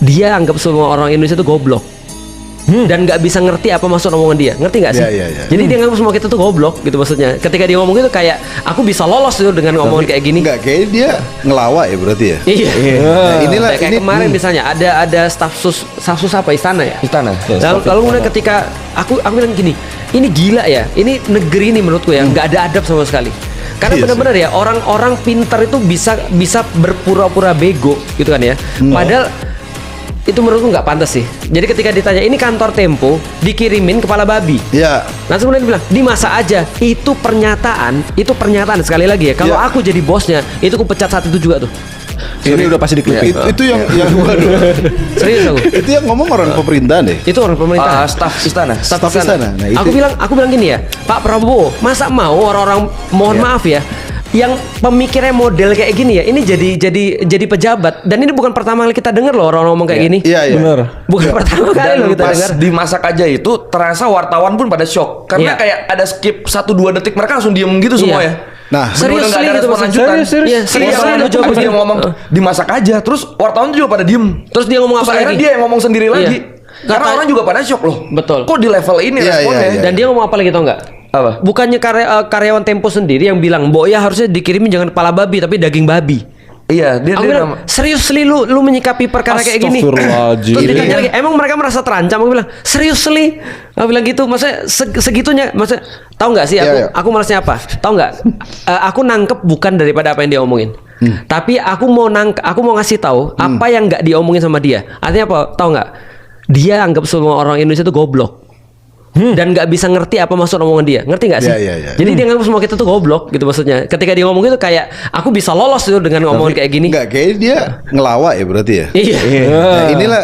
dia anggap semua orang Indonesia itu goblok. Dan nggak bisa ngerti apa maksud omongan dia, ngerti nggak sih? Jadi dia nganggap semua kita tuh goblok gitu maksudnya. Ketika dia ngomong gitu kayak aku bisa lolos tuh dengan ngomongan kayak gini. Enggak, kayak dia ngelawak ya berarti ya. Iya. Nah, inilah kayak ini kemarin misalnya ada staf sus apa istana ya? Istana. Lalu kemudian ketika aku bilang gini, ini gila ya, ini negeri ini menurutku ya nggak ada adab sama sekali. Karena Iya benar-benar ya orang-orang pintar itu bisa berpura-pura bego gitu kan ya. Padahal itu menurutku nggak pantas sih. Jadi ketika ditanya ini kantor Tempo dikirimin kepala babi. ya Nah kemudian dia bilang dimasak aja. Itu pernyataan sekali lagi ya. Kalau Ya. aku jadi bosnya itu aku pecat saat itu juga tuh. Ini udah pasti diklip. itu yang waduh. Serius aku. Itu yang ngomong orang pemerintahan deh. Itu orang pemerintah. Staf istana. Staf Staf istana. Nah, itu. aku bilang gini ya, Pak Prabowo, masa mau orang-orang mohon maaf ya, yang pemikirnya model kayak gini ya, ini jadi pejabat dan ini bukan pertama kali kita dengar loh orang ngomong kayak gini. Iya, iya. Bener. Bukan pertama kali Dan loh kita pas dengar. dimasak aja itu terasa wartawan pun pada shock karena Iya. kayak ada skip 1-2 detik mereka langsung diem gitu semua Iya. ya. Nah, Serius, Bener-bener nggak ada itu respon maksudnya. lanjutan. Serius. Iya, serius. Wartawan Lu jawab pas dia begini. ngomong dimasak aja, terus wartawan juga pada diem. Terus dia ngomong Terus apa akhirnya lagi? dia yang ngomong sendiri Iya. lagi. Karena Kata- orang juga pada shock loh. Betul. Kok di level ini Iya, responnya? iya, iya. Dan dia ngomong apa lagi tau nggak? Apa? Bukannya karyawan Tempo sendiri yang bilang, "Mbok ya harusnya dikirimin jangan kepala babi tapi daging babi." Iya, dia Aku bilang, serius Li, lu menyikapi perkara kayak gini? Astagfirullahaladzim. Terus ditanya lagi, emang mereka merasa terancam? Aku bilang, serius Li? Aku bilang gitu, maksudnya segitunya, maksudnya tahu nggak sih Iya, iya. aku malasnya apa? Tahu nggak? Aku nangkep bukan daripada apa yang dia omongin. Tapi aku mau ngasih tahu apa yang nggak diomongin sama dia. Artinya apa? Tahu nggak? Dia anggap semua orang Indonesia itu goblok. Dan nggak bisa ngerti apa maksud omongan dia, ngerti nggak sih? Iya, iya, iya. Jadi dia nganggap semua kita tuh goblok gitu maksudnya. Ketika dia ngomong gitu kayak aku bisa lolos tuh dengan ngomongan kayak gini. Enggak, kayak dia ngelawak ya berarti ya. Iya. Nah, inilah